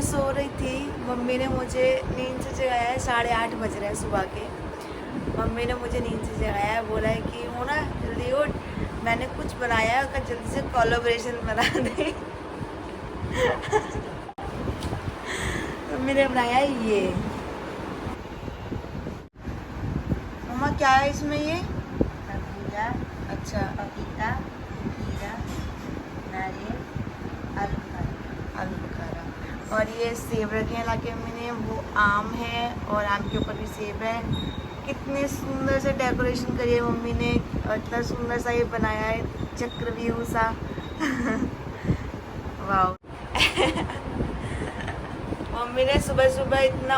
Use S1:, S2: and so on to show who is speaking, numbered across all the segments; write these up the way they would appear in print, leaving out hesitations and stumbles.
S1: सो रही थी, मम्मी ने मुझे नींद से जगाया है। 8:30 बज रहे हैं सुबह के। मम्मी ने मुझे नींद से जगाया है, बोला है कि मोना जल्दी उठ, मैंने कुछ बनाया है, उसका जल्दी से कोलैबोरेशन बना दे। मम्मी ने बनाया ये। मम्मा क्या है इसमें ये?
S2: खरबूजा,
S1: अच्छा,
S2: पपीता, खीरा, नारियल, आलू बुखारा।
S1: और ये सेब रखे हैं लाके मम्मी ने, वो आम है और आम के ऊपर भी सेब है। कितने सुंदर से डेकोरेशन करी है मम्मी ने, और इतना सुंदर सा ये बनाया है चक्रव्यूह सा। वाह। मम्मी ने सुबह सुबह इतना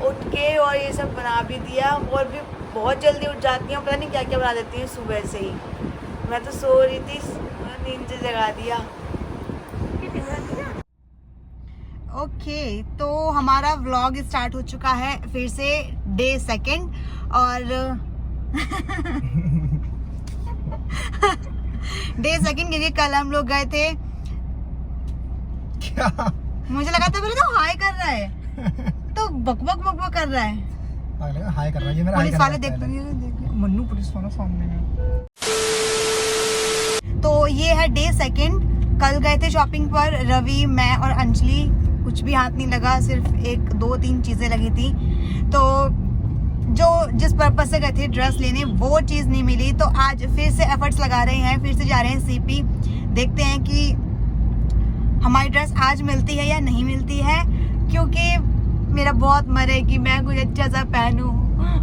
S1: उठ के और ये सब बना भी दिया, और भी बहुत जल्दी उठ जाती हैं, पता नहीं क्या क्या बना देती हैं सुबह से ही। मैं तो सो रही थी, नींद से जगा दिया। ओके, तो हमारा व्लॉग स्टार्ट हो चुका है फिर से, डे 2 और डे 2 क्योंकि कल हम लोग गए थे।
S3: क्या?
S1: मुझे लगा था पहले तो हाय कर रहा है, तो बकबक बकबक कर रहा है।
S3: हाय कर रहा है, ये मेरा हाय
S1: पुलिस
S3: कर
S1: वाले
S3: रहा है
S1: देखते
S3: पहले।
S1: नहीं,
S3: मन्नू पुलिस वाला सामने में।
S1: तो ये है डे 2। कल गए थे शॉपिंग पर, रवि, मैं और अंजलि। कुछ भी हाथ नहीं लगा, सिर्फ 1 2 3 चीजें लगी थी। तो जो जिस पर्पज से गए थे ड्रेस लेने, वो चीज नहीं मिली। तो आज फिर से एफर्ट्स लगा रहे हैं, फिर से जा रहे हैं सीपी। देखते हैं कि हमारी ड्रेस आज मिलती है या नहीं मिलती है, क्योंकि मेरा बहुत मन है कि मैं कुछ अच्छा सा पहनूं।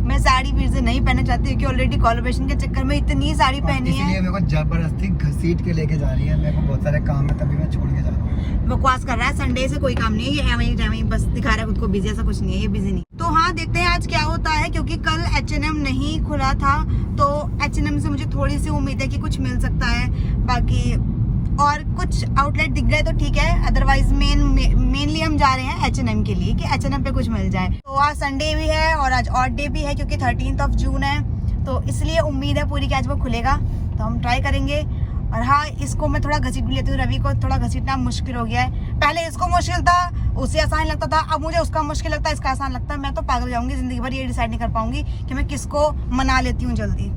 S1: मैं साड़ी फिर से नहीं पहनना चाहती, क्योंकि ऑलरेडी कोलैबोरेशन के चक्कर में इतनी साड़ी पहनी है।
S3: इसलिए मेरे को जबरदस्ती घसीट के लेके जा रही है। मेरे को बहुत सारे काम है, तभी मैं छोड़ के जा रहा हूँ।
S1: बकवास कर रहा है, संडे से कोई काम नहीं है, ये एवरी बस दिखा रहा है खुद को बिजी, ऐसा कुछ नहीं है, ये बिजी नहीं। तो हाँ, देखते हैं आज क्या होता है, क्योंकि कल H&M नहीं खुला था। तो H&M से मुझे थोड़ी सी उम्मीद है कि कुछ मिल सकता है। बाकी और कुछ आउटलेट दिख गए तो ठीक है, अदरवाइज मेनली हम जा रहे हैं H&M के लिए, कि H&M पे कुछ मिल जाए। तो आज संडे भी है और आज ऑड डे भी है, क्योंकि 13 जून है, तो इसलिए उम्मीद है पूरी कि आज वो खुलेगा, तो हम ट्राई करेंगे। और हाँ, इसको मैं थोड़ा घसीट भी लेती हूँ, रवि को थोड़ा घसीटना मुश्किल हो गया है। पहले इसको मुश्किल था, उसे आसान लगता था, अब मुझे उसका मुश्किल लगता है, इसका आसान लगता है। मैं तो पागल जाऊंगी जिंदगी भर, ये डिसाइड नहीं कर पाऊंगी कि मैं किसको मना लेती हूँ जल्दी।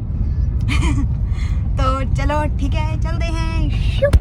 S1: तो चलो ठीक है, चलते हैं।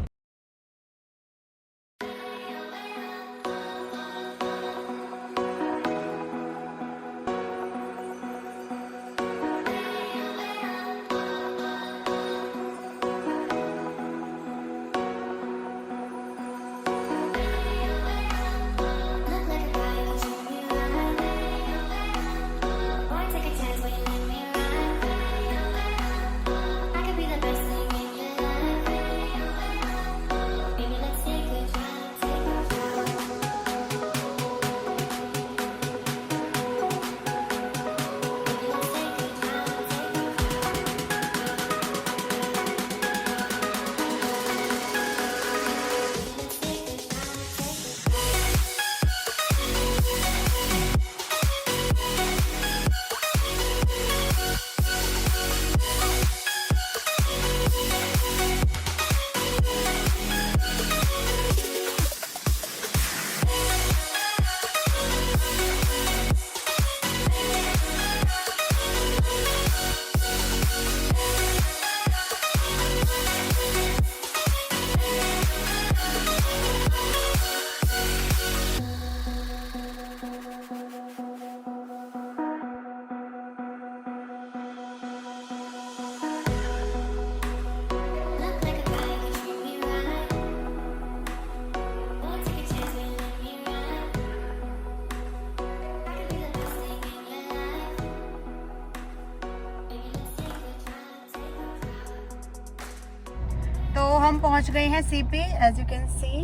S1: तो हम पहुंच गए हैं CP, as you can see.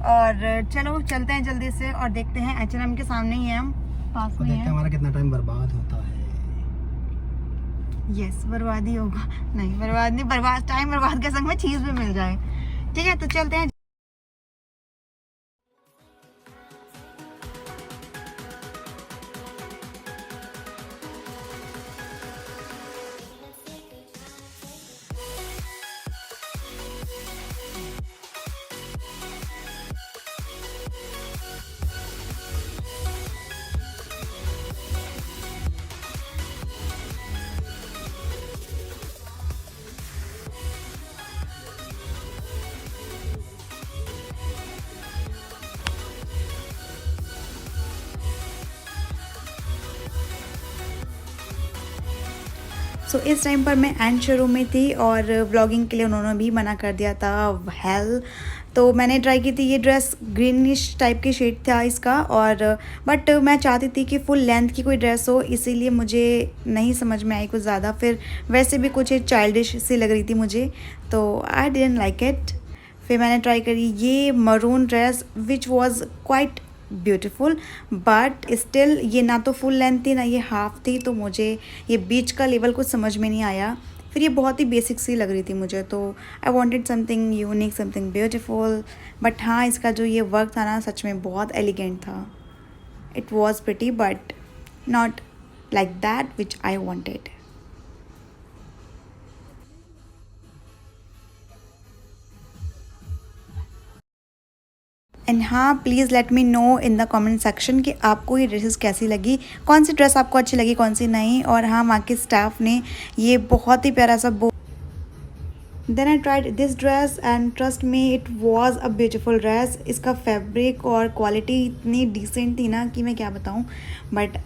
S1: और चलो चलते हैं जल्दी से और देखते हैं। H&M के सामने ही है, हम पास में
S3: देखते हैं
S1: हैं।
S3: हमारा कितना टाइम बर्बाद होता है।
S1: यस, बर्बाद ही होगा। नहीं, बर्बाद नहीं, बर्बाद टाइम बर्बाद के संग में चीज भी मिल जाए। ठीक है, तो चलते हैं। सो इस टाइम पर मैं एंड शोरूम में थी और व्लॉगिंग के लिए उन्होंने भी मना कर दिया था हेल। तो मैंने ट्राई की थी, ये ड्रेस ग्रीनिश टाइप की शेड था इसका, और बट मैं चाहती थी कि फुल लेंथ की कोई ड्रेस हो, इसीलिए मुझे नहीं समझ में आई कुछ ज़्यादा। फिर वैसे भी कुछ चाइल्डिश सी लग रही थी मुझे, तो आई डिडंट लाइक इट। फिर मैंने ट्राई करी ये maroon dress which was quite beautiful, but still ये ना तो फुल लेंथ थी ना ये हाफ थी, तो मुझे ये बीच का लेवल कुछ समझ में नहीं आया। फिर ये बहुत ही बेसिक सी लग रही थी मुझे, तो I wanted something unique, something beautiful. But हाँ, इसका जो ये वर्क था ना सच में बहुत एलिगेंट था। It was pretty but not like that which I wanted. And हाँ, please let me know in the comment section कि आपको ये ड्रेसेस कैसी लगी, कौन सी ड्रेस आपको अच्छी लगी, कौन सी नहीं। और हाँ, वहाँ के स्टाफ ने ये बहुत ही प्यारा सा then I tried this dress and trust me it was a beautiful dress. इसका फैब्रिक और क्वालिटी इतनी डिसेंट थी ना कि मैं क्या बताऊँ, बट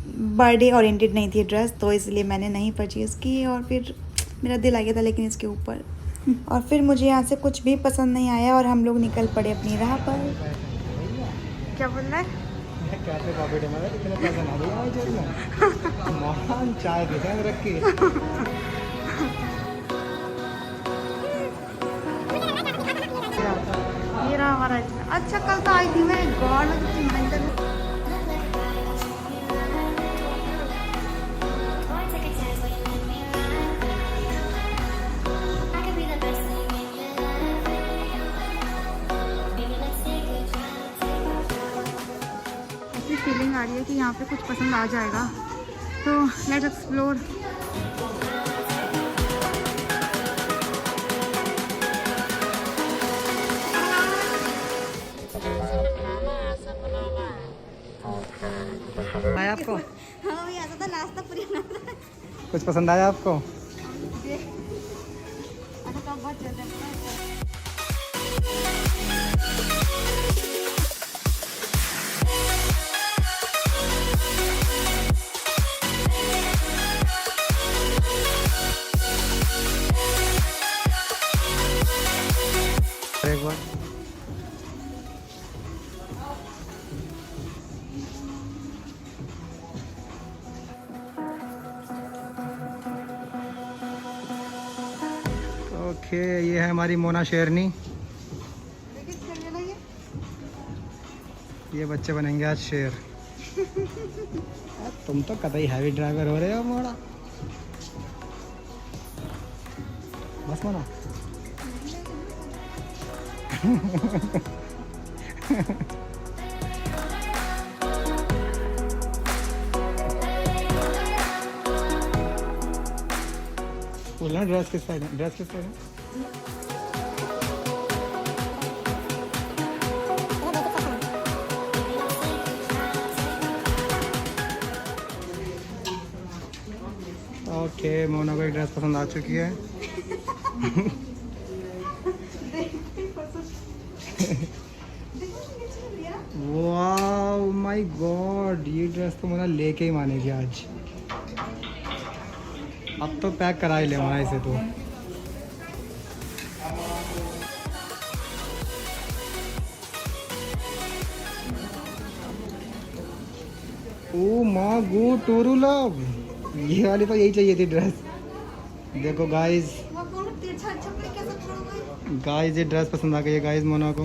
S1: बर्थडे ओरिएंटेड नहीं थी ड्रेस, तो इसलिए मैंने नहीं परचेज़ की। और फिर मेरा दिल आ गया था लेकिन इसके ऊपर, और फिर मुझे यहाँ से कुछ भी पसंद नहीं आया और हम लोग निकल पड़े अपनी राह पर। क्या बोल रहा है?
S3: कैफे कॉफी डे में इतने पैसे ना दिया मुझे ना महान चाय देते हैं रख के।
S1: ये रहा हमारा। अच्छा, कल तो आई थी मैं, गॉड फीलिंग आ रही है कि यहाँ पे कुछ पसंद आ जाएगा, तो लेट्स एक्सप्लोर।
S3: आया आपको?
S1: हाँ, ये आता था नाश्ता पूरी
S3: कुछ पसंद आया आपको? एक बार ओके, ये है हमारी मोना शेरनी। ये बच्चे बनेंगे आज शेर। तुम तो कतई हैवी ड्राइवर हो रहे हो मोना। बस मोना। बोलना ड्रेस किस साइड है? ड्रेस किस साइड है? ओके, मोना को एक ड्रेस पसंद आ चुकी है। वाओ माय गॉड, ये ड्रेस तो मोना लेके ही मानेगी आज। अब तो पैक करा ही ले मोना इसे तो। ओ माँ गो टोरू लव, ये वाली तो यही चाहिए थी ड्रेस। देखो गाइस, गाइस ये ड्रेस पसंद आ गई है गाइस मोना को।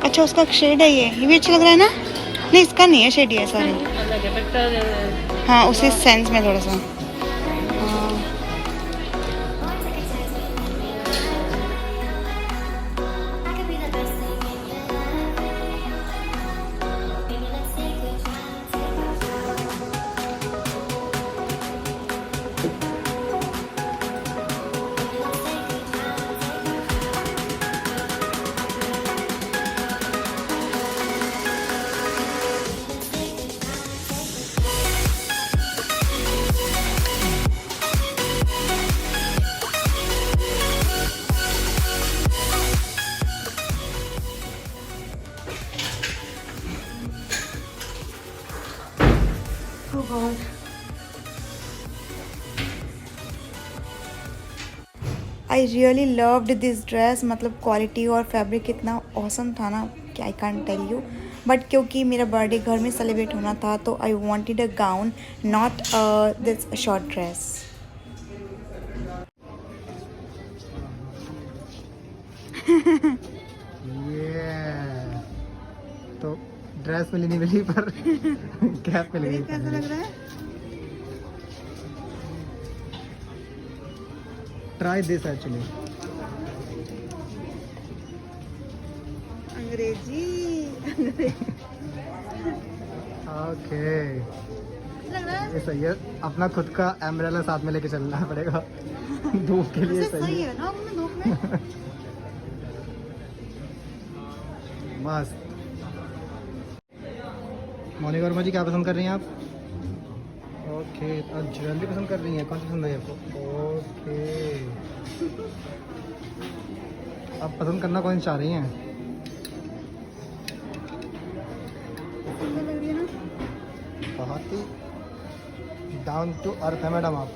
S1: अच्छा, उसका शेड है ये भी अच्छा लग रहा है ना? नहीं, इसका नहीं है शेड, ये सॉरी। हाँ, उसी सेंस में थोड़ा सा। I really loved this dress, मतलब क्वालिटी और फैब्रिक इतना औसम था ना कि I can't tell you. But क्योंकि मेरा बर्थडे घर में सेलिब्रेट होना था तो I wanted a gown, not this short dress.
S3: तो ड्रेस मिली नहीं मिली पर कैप मिल गई।
S1: कैसा लग रहा है?
S3: Try this actually.
S1: अंग्रेजी
S3: ओके,
S1: लग रहा है?
S3: ये सही है। अपना खुद का एम्ब्रेला साथ में लेके चलना पड़ेगा धूप के लिए।
S1: वैसे सही है ना अपने धूप में।
S3: मस्त। मोनिका वर्मा जी क्या पसंद कर रही हैं आप? ओके, अब ज्वेलरी पसंद कर रही हैं। कौन सी पसंद है आपको? ओके, अब पसंद करना कौन चाह रही हैं?
S1: सुंदर लग रही है ना?
S3: बहुत ही डाउन टू अर्थ है मैडम आप।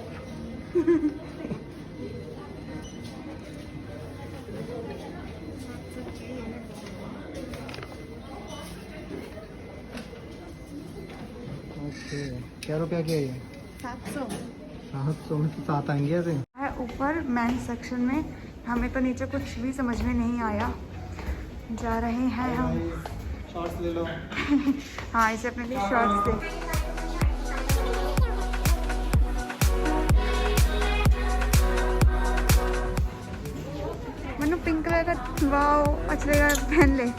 S3: ओके, क्या रुपया किया ये?
S1: 700
S3: 700 में तो 7 आएंगे ऐसे।
S1: है ऊपर मैन सेक्शन में। हमें तो नीचे कुछ भी समझ में नहीं आया। जा रहे हैं हम।
S3: शॉर्ट्स ले लो।
S1: हाँ, इसे अपने लिए शॉर्ट्स दे। मनु पिंक कलर का वाओ अच्छा लगेगा, पहन ले।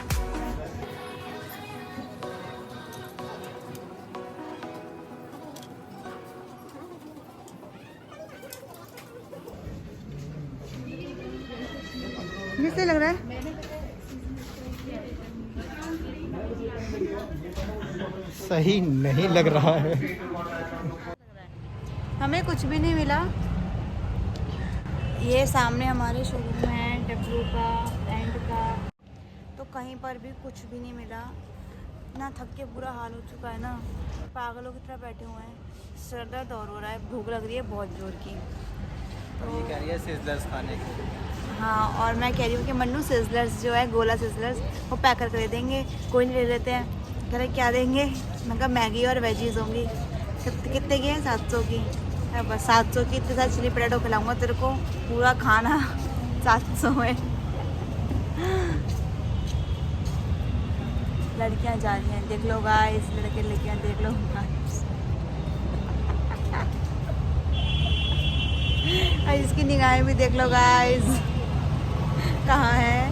S1: ये सही लग रहा है।
S3: सही नहीं लग रहा है।
S1: हमें कुछ भी नहीं मिला। ये सामने हमारे शोरूम है डब्लू का, एंड का, तो कहीं पर भी कुछ भी नहीं मिला। इतना थक के बुरा हाल हो चुका है ना, पागलों की तरह बैठे हुए हैं। सर दर्द और हो रहा है, भूख लग रही है बहुत जोर की। तो
S3: ये कह रही है सिज़लर्स खाने के।
S1: हाँ, और मैं कह रही हूँ कि मन्नू सिज़लर्स जो है, गोला सिज़लर्स, वो पैक करके दे देंगे। कोई नहीं ले लेते हैं। कह रहे क्या देंगे? मैं कहा मैगी और वेजीज होंगी। कितने की है? 700 की। बस 700 की इतने सारे चिली पटेटो खिलाऊंगा तेरे को, पूरा खाना 700 में। लड़कियां जा रही हैं, देख लो गाइस, लड़के लड़कियां देख लो गाइस। इसकी निगाहें भी देख लो गाइस, कहाँ है?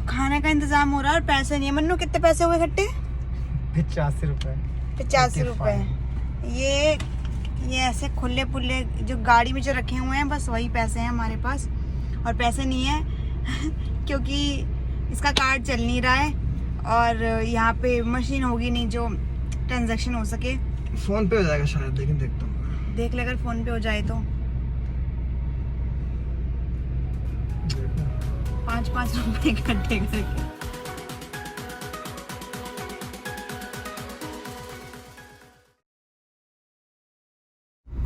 S1: खाने का इंतजाम हो रहा है और पैसे नहीं है। मन्नू कितने पैसे हुए इकट्ठे?
S3: 85 रुपए।
S1: 85 रुपए। ये ऐसे खुले पुल्ले जो गाड़ी में जो रखे हुए हैं, बस वही पैसे हैं हमारे पास। और पैसे नहीं है क्योंकि इसका कार्ड चल नहीं रहा है और यहाँ पे मशीन होगी नहीं जो ट्रांजैक्शन हो सके।
S3: फोन पे हो जाएगा शायद, लेकिन देखता हूँ।
S1: देख ले, अगर फोन पे हो जाए तो 5-5 रुपए इकट्ठे करके।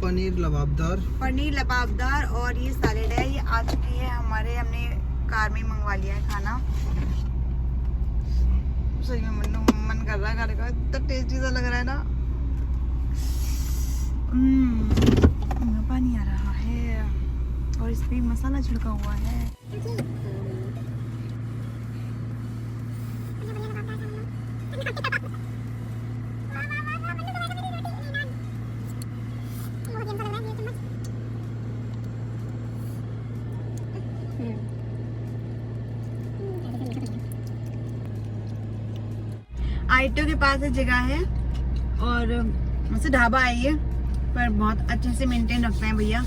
S3: पनीर लबाबदार और ये सैलेड है। ये आ चुकी है हमारे, हमने कार में मंगवा लिया है खाना। सही में मन कर रहा है खाने का, इतना टेस्टी सा लग रहा है ना। पानी आ रहा है और इस पे मसाला छिड़का हुआ है। आईटीओ के पास एक जगह है और वैसे ढाबा है ये, पर बहुत अच्छे से मेंटेन रखते हैं भैया,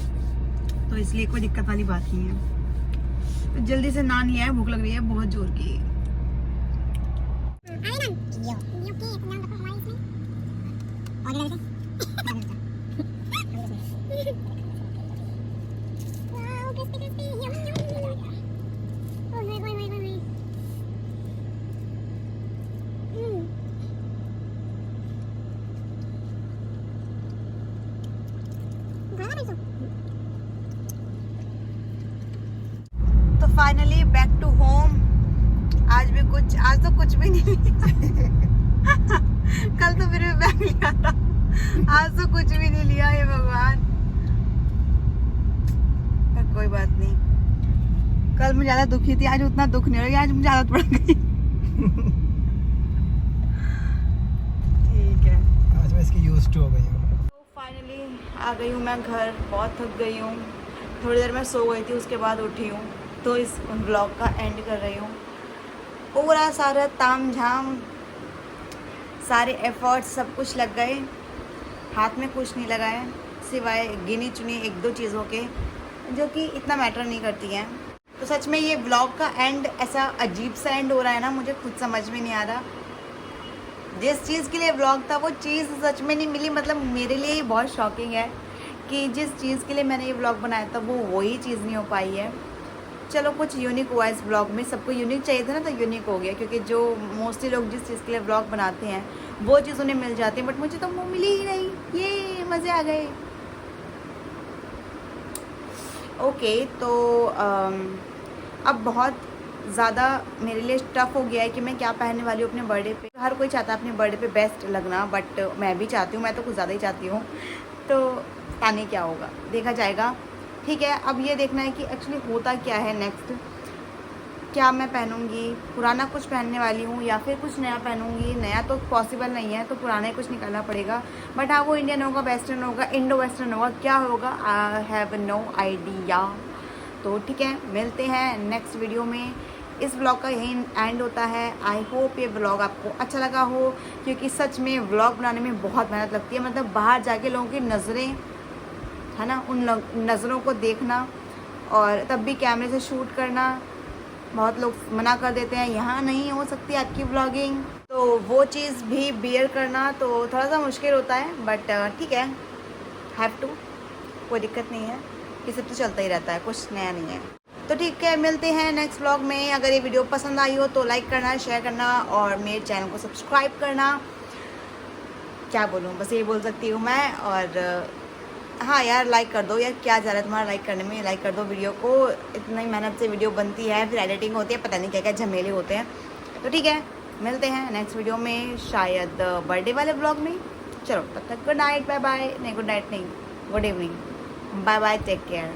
S3: तो इसलिए कोई दिक्कत वाली बात नहीं है। तो जल्दी से नान लिया है, भूख लग रही है बहुत जोर की।
S1: तो फाइनली बैक टू होम। आज तो कुछ भी नहीं लिया। कल तो फिर भी बैग लिया था, आज तो कुछ भी नहीं लिया। हे भगवान, पर कोई बात नहीं। कल मैं ज्यादा दुखी थी, आज उतना दुख नहीं हो रहा, आज मुझे आदत पड़ गई। ठीक है,
S4: आज मैं इसकी यूज्ड टू हो गई हूँ।
S1: तो फाइनली आ गई हूँ मैं घर। बहुत थक गई हूँ, थोड़ी देर मैं सो गई थी, उसके बाद उठी हूँ। तो इस ब्लॉग का एंड कर रही हूँ। पूरा सारा ताम झाम, सारे एफर्ट्स सब कुछ लग गए, हाथ में कुछ नहीं लगा है सिवाय गिनी चुनी एक दो चीज़ों के, जो कि इतना मैटर नहीं करती हैं। तो सच में ये ब्लॉग का एंड ऐसा अजीब सा एंड हो रहा है ना, मुझे खुद समझ में नहीं आ रहा। जिस चीज़ के लिए ब्लॉग था वो चीज़ सच में नहीं मिली। मतलब मेरे लिए ये बहुत शॉकिंग है कि जिस चीज़ के लिए मैंने ये ब्लॉग बनाया था वो वही चीज़ नहीं हो पाई है। चलो कुछ यूनिक हुआ इस ब्लॉग में, सबको यूनिक चाहिए था ना, तो यूनिक हो गया। क्योंकि जो मोस्टली लोग जिस चीज़ के लिए ब्लॉग बनाते हैं वो चीज़ उन्हें मिल जाती है, बट मुझे तो वो मिली ही नहीं। ये मज़े आ गए। ओके, तो अब बहुत ज़्यादा मेरे लिए टफ हो गया है कि मैं क्या पहनने वाली हूँ अपने बर्थडे पे। हर कोई चाहता है अपने बर्थडे पे बेस्ट लगना, बट मैं भी चाहती हूँ, मैं तो कुछ ज़्यादा ही चाहती हूँ। तो पता नहीं क्या होगा, देखा जाएगा। ठीक है, अब ये देखना है कि एक्चुअली होता क्या है नेक्स्ट। क्या मैं पहनूंगी, पुराना कुछ पहनने वाली हूँ या फिर कुछ नया पहनूंगी। नया तो पॉसिबल नहीं है, तो पुराना ही कुछ निकालना पड़ेगा। बट हाँ, वो इंडियन होगा, वेस्टर्न होगा, इंडो वेस्टर्न होगा, क्या होगा, आई हैव नो आइडिया। तो ठीक है, मिलते हैं नेक्स्ट वीडियो में। इस ब्लॉग का यही एंड होता है। आई होप ये ब्लॉग आपको अच्छा लगा हो, क्योंकि सच में ब्लॉग बनाने में बहुत मेहनत लगती है। मतलब बाहर जाके लोगों की नज़रें, है ना, उन नज़रों को देखना और तब भी कैमरे से शूट करना। बहुत लोग मना कर देते हैं, यहाँ नहीं हो सकती आपकी ब्लॉगिंग, तो वो चीज़ भी बियर करना तो थोड़ा सा मुश्किल होता है। बट ठीक है, हैव टू, कोई दिक्कत नहीं है, ये सब तो चलता ही रहता है, कुछ नया नहीं है। तो ठीक है, मिलते हैं नेक्स्ट ब्लॉग में। अगर ये वीडियो पसंद आई हो तो लाइक करना, शेयर करना और मेरे चैनल को सब्सक्राइब करना। क्या बोलूँ, बस ये बोल सकती हूँ मैं। और हाँ यार, लाइक कर दो यार, क्या जा रहा है तुम्हारा लाइक करने में। लाइक कर दो वीडियो को, इतनी मेहनत से वीडियो बनती है, फिर एडिटिंग होती है, पता नहीं क्या क्या झमेले होते हैं। तो ठीक है, मिलते हैं नेक्स्ट वीडियो में, शायद बर्थडे वाले ब्लॉग में। चलो तब तक गुड नाइट, बाय बाय। नहीं, गुड नाइट नहीं, good evening, bye bye, take care.